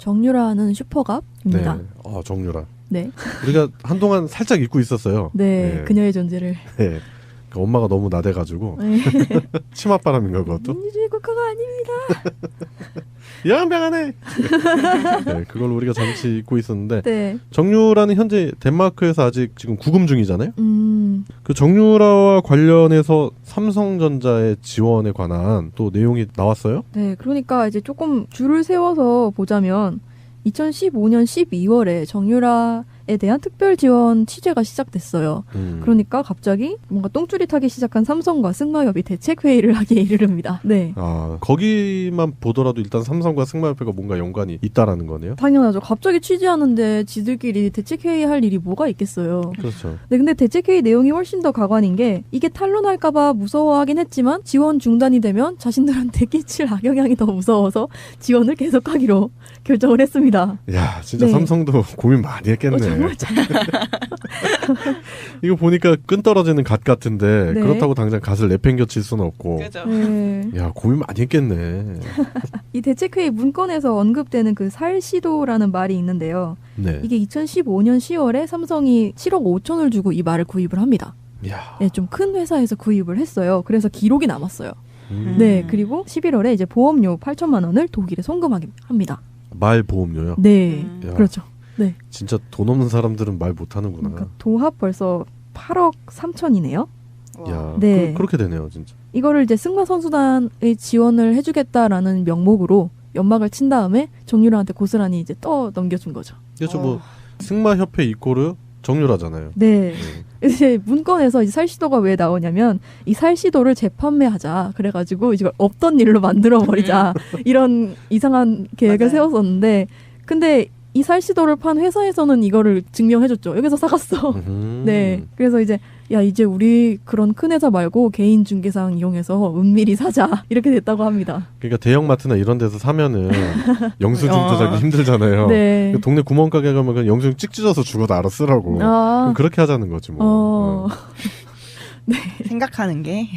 정유라는 슈퍼갑입니다. 네. 정유라. 네. 우리가 한동안 살짝 잊고 있었어요. 네, 네. 그녀의 존재를. 네. 그러니까 엄마가 너무 나대가지고. 네. 치맛바람인가 그것도? 민주주의 국가가 아닙니다. 양병하네. 네, 그걸 우리가 잠시 잊고 있었는데 네. 정유라는 현재 덴마크에서 아직 지금 구금 중이잖아요. 그 정유라와 관련해서 삼성전자의 지원에 관한 또 내용이 나왔어요. 네, 그러니까 이제 조금 줄을 세워서 보자면 2015년 12월에 정유라에 대한 특별 지원 취재가 시작됐어요. 그러니까 갑자기 뭔가 똥줄이 타기 시작한 삼성과 승마협이 대책회의를 하기에 이르릅니다. 네. 거기만 보더라도 일단 삼성과 승마협회가 뭔가 연관이 있다라는 거네요. 당연하죠. 갑자기 취재하는데 지들끼리 대책회의 할 일이 뭐가 있겠어요. 그렇죠. 네, 근데 대책회의 내용이 훨씬 더 가관인 게 이게 탄로날까봐 무서워하긴 했지만 지원 중단이 되면 자신들한테 끼칠 악영향이 더 무서워서 지원을 계속하기로 결정을 했습니다. 야, 진짜 네. 삼성도 고민 많이 했겠네. 정말 이거 보니까 끈떨어지는 갓 같은데 네. 그렇다고 당장 갓을 내팽겨칠 수는 없고. 그죠. 네. 야, 고민 많이 했겠네. 이 대책회의 문건에서 언급되는 그 살시도라는 말이 있는데요. 네. 이게 2015년 10월에 삼성이 7억 5천을 주고 이 말을 구입을 합니다. 야. 네, 좀 큰 회사에서 구입을 했어요. 그래서 기록이 남았어요. 네, 그리고 11월에 이제 보험료 8천만 원을 독일에 송금합니다. 말 보험료요? 네, 야. 그렇죠. 네. 진짜 돈 없는 사람들은 말 못하는구나. 그러니까 도합 벌써 8억 3천이네요. 야, 네. 그렇게 되네요, 진짜. 이거를 이제 승마 선수단의 지원을 해주겠다라는 명목으로 연막을 친 다음에 정유라한테 고스란히 이제 넘겨준 거죠. 그렇죠, 뭐 승마협회 이코르 정유라잖아요. 네. 이제 문건에서 이 살시도가 왜 나오냐면 이 살시도를 재판매하자. 그래가지고 이걸 없던 일로 만들어버리자. 이런 이상한 계획을 맞아요. 세웠었는데 근데 이 살시도를 판 회사에서는 이거를 증명해줬죠. 여기서 사갔어. 네. 그래서 이제 이제 우리 그런 큰 회사 말고 개인 중개상 이용해서 은밀히 사자. 이렇게 됐다고 합니다. 그러니까 대형마트나 이런 데서 사면은 영수증 조작이 힘들잖아요. 네. 동네 구멍가게 가면 그냥 영수증 찍 찢어서 죽어도 알아 쓰라고. 그럼 그렇게 하자는 거지 뭐. 네. 생각하는 게.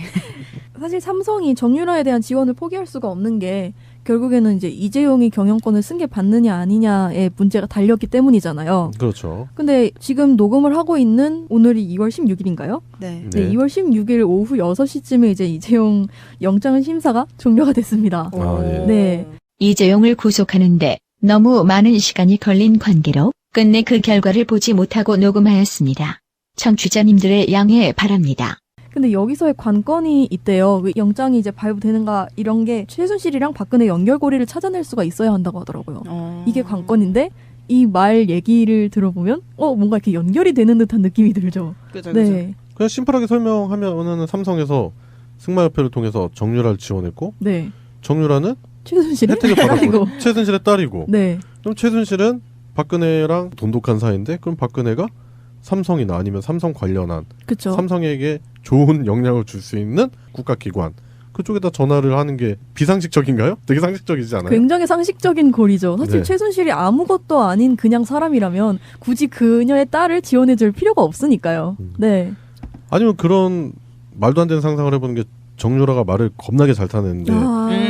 사실 삼성이 정유라에 대한 지원을 포기할 수가 없는 게 결국에는 이제 이재용이 경영권을 승계 받느냐 아니냐의 문제가 달렸기 때문이잖아요. 그렇죠. 근데 지금 녹음을 하고 있는 오늘이 2월 16일인가요? 네. 네, 2월 16일 오후 6시쯤에 이제 이재용 영장 심사가 종료가 됐습니다. 예. 네. 이재용을 구속하는데 너무 많은 시간이 걸린 관계로 끝내 그 결과를 보지 못하고 녹음하였습니다. 청취자님들의 양해 바랍니다. 근데 여기서의 관건이 있대요. 그 영장이 이제 발부되는가 이런 게 최순실이랑 박근혜 연결고리를 찾아낼 수가 있어야 한다고 하더라고요. 이게 관건인데 이 말 얘기를 들어보면 뭔가 이렇게 연결이 되는 듯한 느낌이 들죠. 그죠, 네. 그죠. 그냥 심플하게 설명하면은 삼성에서 승마협회를 통해서 정유라를 지원했고 네. 정유라는 최순실의 혜택을 받았고 딸이고. 최순실의 딸이고 네. 그럼 최순실은 박근혜랑 돈독한 사이인데 그럼 박근혜가 삼성이나 아니면 삼성 관련한 그쵸. 삼성에게 좋은 영향을 줄 수 있는 국가기관 그쪽에다 전화를 하는 게 비상식적인가요? 되게 상식적이지 않아요? 굉장히 상식적인 고리죠. 사실 네. 최순실이 아무것도 아닌 그냥 사람이라면 굳이 그녀의 딸을 지원해줄 필요가 없으니까요. 네. 아니면 그런 말도 안 되는 상상을 해보는 게 정유라가 말을 겁나게 잘 타는데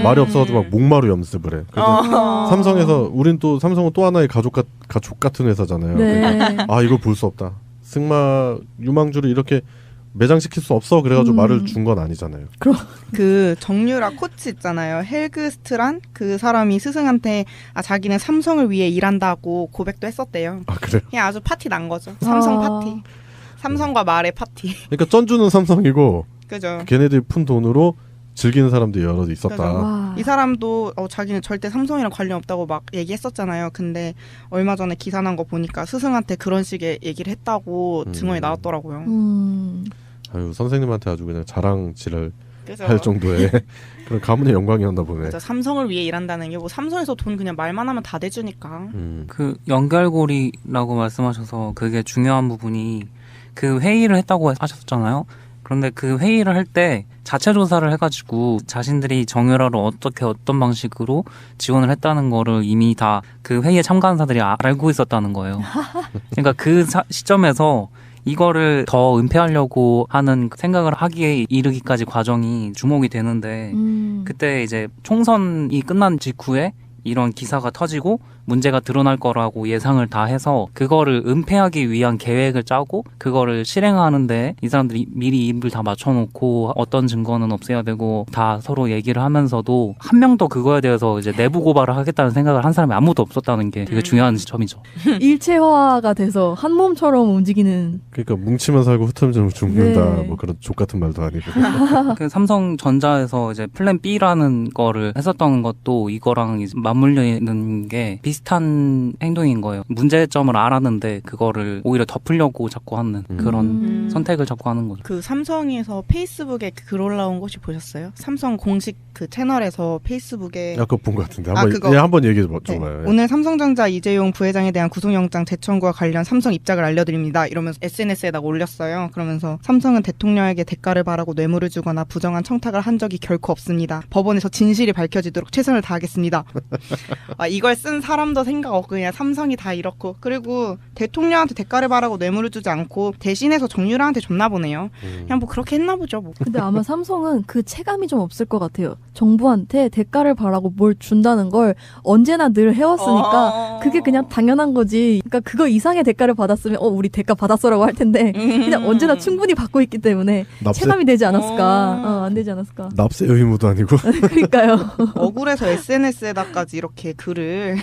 말이 없어가지고 막 목마루 연습을 해. 그래서 삼성에서 우린 또 삼성은 또 하나의 가족 같은 회사잖아요. 네. 그러니까 이걸 볼 수 없다. 승마 유망주를 이렇게 매장시킬 수 없어. 그래가지고 말을 준 건 아니잖아요. 그 정유라 코치 있잖아요. 헬그스트란 그 사람이 스승한테 자기는 삼성을 위해 일한다고 고백도 했었대요. 아 그래요? 그냥 아주 파티 난 거죠. 삼성 파티. 삼성과 말의 파티. 그러니까 쩐주는 삼성이고 그죠. 걔네들이 푼 돈으로 즐기는 사람들이 여러 있었다. 와. 이 사람도 자기는 절대 삼성이랑 관련 없다고 막 얘기했었잖아요. 근데 얼마 전에 기사 난 거 보니까 스승한테 그런 식의 얘기를 했다고 증언이 나왔더라고요. 아유 선생님한테 아주 그냥 자랑질을 그죠? 할 정도의 그런 가문의 영광이었나 보네. 맞아, 삼성을 위해 일한다는 게 뭐 삼성에서 돈 그냥 말만 하면 다 대주니까. 그 연결고리라고 말씀하셔서 그게 중요한 부분이 그 회의를 했다고 하셨잖아요. 그런데 그 회의를 할 때 자체 조사를 해가지고 자신들이 정유라를 어떻게 어떤 방식으로 지원을 했다는 거를 이미 다 그 회의에 참가한 사들이 알고 있었다는 거예요. 그러니까 그 시점에서 이거를 더 은폐하려고 하는 생각을 하기에 이르기까지 과정이 주목이 되는데 그때 이제 총선이 끝난 직후에 이런 기사가 터지고 문제가 드러날 거라고 예상을 다 해서 그거를 은폐하기 위한 계획을 짜고 그거를 실행하는데 이 사람들이 미리 입을 다 맞춰놓고 어떤 증거는 없애야 되고 다 서로 얘기를 하면서도 한 명도 그거에 대해서 이제 내부 고발을 하겠다는 생각을 한 사람이 아무도 없었다는 게 되게 중요한 점이죠. 일체화가 돼서 한 몸처럼 움직이는. 그러니까 뭉치면 살고 흩어지면 죽는다. 네. 뭐 그런 족 같은 말도 아니고. 그 삼성전자에서 이제 플랜 B라는 거를 했었던 것도 이거랑 이제 맞물려 있는 게 비슷한 행동인 거예요. 문제점을 알았는데 그거를 오히려 덮으려고 자꾸 하는 그런 선택을 자꾸 하는 거죠. 그 삼성에서 페이스북에 글 올라온 거 혹시 보셨어요? 삼성 공식 그 채널에서 페이스북에 아까 본 것 같은데 그거. 한번 얘기해 네. 줘봐요. 오늘 삼성전자 이재용 부회장에 대한 구속영장 재청구와 관련 삼성 입장을 알려드립니다. 이러면서 SNS에다가 올렸어요. 그러면서 삼성은 대통령에게 대가를 바라고 뇌물을 주거나 부정한 청탁을 한 적이 결코 없습니다. 법원에서 진실이 밝혀지도록 최선을 다하겠습니다. 이걸 쓴 사람도 생각 없고 그냥 삼성이 다 이렇고 그리고 대통령한테 대가를 바라고 뇌물을 주지 않고 대신해서 정유라한테 줬나 보네요. 그냥 뭐 그렇게 했나 보죠. 뭐. 근데 아마 삼성은 그 체감이 좀 없을 것 같아요. 정부한테 대가를 바라고 뭘 준다는 걸 언제나 늘 해왔으니까 그게 그냥 당연한 거지. 그러니까 그거 이상의 대가를 받았으면 우리 대가 받았어라고 할 텐데 그냥 언제나 충분히 받고 있기 때문에 체감이 되지 않았을까. 안 되지 않았을까. 납세 의무도 아니고. 그러니까요. 억울해서 SNS에다까지 이렇게 글을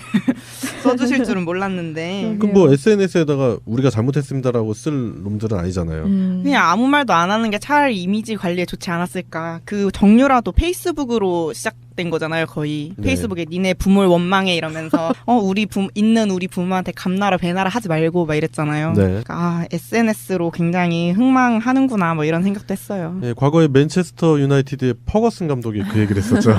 써주실 줄은 몰랐는데 그럼 뭐 SNS에다가 우리가 잘못했습니다라고 쓸 놈들은 아니잖아요. 그냥 아무 말도 안 하는 게 차라리 이미지 관리에 좋지 않았을까. 그 정유라도 페이스북으로 시작된 거잖아요, 거의. 네. 페이스북에 니네 부모를 원망해 이러면서 우리 부모한테 감나라 배나라 하지 말고 막 이랬잖아요. 네. 그러니까 SNS로 굉장히 흥망하는구나 뭐 이런 생각도 했어요. 네, 과거에 맨체스터 유나이티드의 퍼거슨 감독이 그 얘기를 했었죠.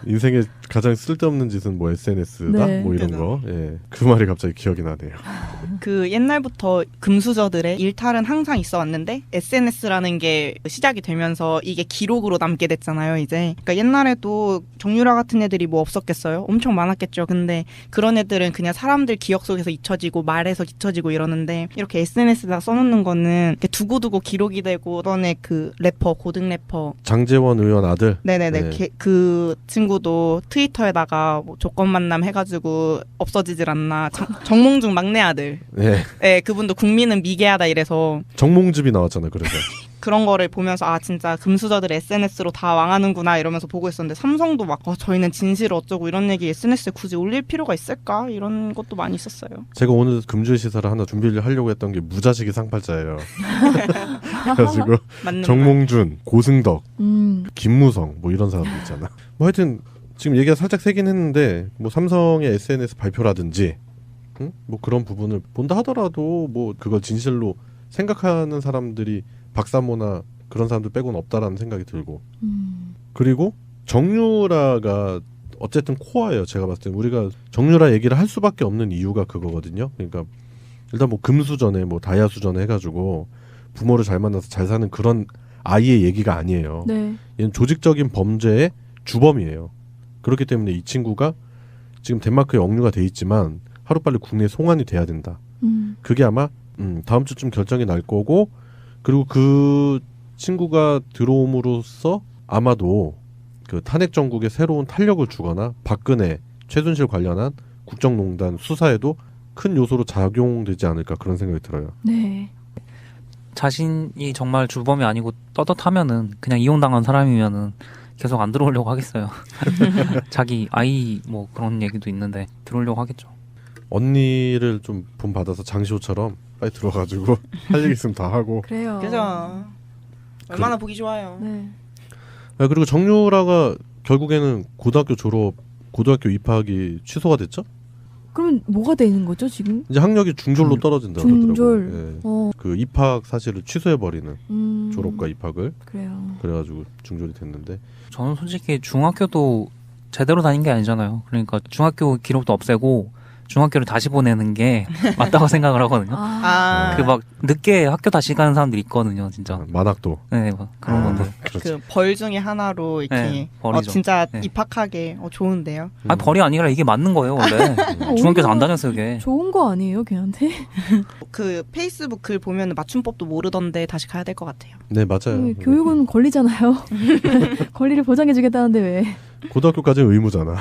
인생에 가장 쓸데없는 짓은 뭐 SNS다? 네. 뭐 이런 거. 예. 그 말이 갑자기 기억이 나네요. 그 옛날부터 금수저들의 일탈은 항상 있어 왔는데 SNS라는 게 시작이 되면서 이게 기록으로 남게 됐잖아요, 이제. 그러니까 옛날에도 정유라 같은 애들이 뭐 없었겠어요? 엄청 많았겠죠. 근데 그런 애들은 그냥 사람들 기억 속에서 잊혀지고 말에서 잊혀지고 이러는데 이렇게 SNS에다 써놓는 거는 이렇게 두고두고 기록이 되고 이번에 그 래퍼, 고등 래퍼 장재원 의원 아들. 네네네. 네. 그 친구도 트위터에다가 뭐 조건 만남 해가지고 없어지질 않나. 정몽중 막내 아들. 네. 네, 그분도 국민은 미개하다 이래서 정몽즙이 나왔잖아요. 그래서. 그런 거를 보면서 진짜 금수저들 SNS로 다 망하는구나 이러면서 보고 있었는데 삼성도 막 저희는 진실 어쩌고 이런 얘기 SNS에 굳이 올릴 필요가 있을까? 이런 것도 많이 있었어요. 제가 오늘 금주의 시사를 하나 준비를 하려고 했던 게 무자식이 상팔자예요. 그래가지고 정몽준, 고승덕, 김무성 뭐 이런 사람들 있잖아. 뭐 하여튼 지금 얘기가 살짝 세긴 했는데 뭐 삼성의 SNS 발표라든지 뭐 그런 부분을 본다 하더라도 뭐 그걸 진실로 생각하는 사람들이 박사모나 그런 사람들 빼고는 없다라는 생각이 들고 그리고 정유라가 어쨌든 코어예요. 제가 봤을 때 우리가 정유라 얘기를 할 수밖에 없는 이유가 그거거든요. 그러니까 일단 뭐 금수전에 뭐 다이아수전에 해가지고 부모를 잘 만나서 잘 사는 그런 아이의 얘기가 아니에요. 네. 얘는 조직적인 범죄의 주범이에요. 그렇기 때문에 이 친구가 지금 덴마크에 억류가 돼 있지만 하루빨리 국내에 송환이 돼야 된다. 그게 아마 다음 주쯤 결정이 날 거고 그리고 그 친구가 들어옴으로써 아마도 그 탄핵 정국에 새로운 탄력을 주거나 박근혜, 최순실 관련한 국정농단 수사에도 큰 요소로 작용되지 않을까 그런 생각이 들어요. 네. 자신이 정말 주범이 아니고 떳떳하면은 그냥 이용당한 사람이면은 계속 안 들어오려고 하겠어요. 자기 아이 뭐 그런 얘기도 있는데 들어오려고 하겠죠. 언니를 좀 본받아서 장시호처럼 빨리 들어가지고 할 얘기 있으면 다 하고. 그래요. 그죠. 얼마나 보기 좋아요. 네. 그리고 정유라가 결국에는 고등학교 입학이 취소가 됐죠? 그러면 뭐가 되는 거죠 지금? 이제 학력이 중졸로 떨어진다고 중졸. 그러더라고요. 예. 그 입학 사실을 취소해버리는 졸업과 입학을. 그래요. 그래가지고 중졸이 됐는데. 저는 솔직히 중학교도 제대로 다닌 게 아니잖아요. 그러니까 중학교 기록도 없애고 중학교를 다시 보내는 게 맞다고 생각을 하거든요. 그 막 늦게 학교 다시 가는 사람들이 있거든요, 진짜. 만학도. 네, 막 그런 건데. 그 벌 중에 하나로 이렇게 네, 벌이죠. 진짜 네. 입학하게 좋은데요. 아니 벌이 아니라 이게 맞는 거예요, 원래. 중학교에서 안 다녔어요, 이게. 좋은 거 아니에요, 걔한테? 그 페이스북 글 보면 맞춤법도 모르던데 다시 가야 될 것 같아요. 네, 맞아요. 교육은 권리잖아요. 권리를 보장해주겠다는데 왜? 고등학교까지는 의무잖아.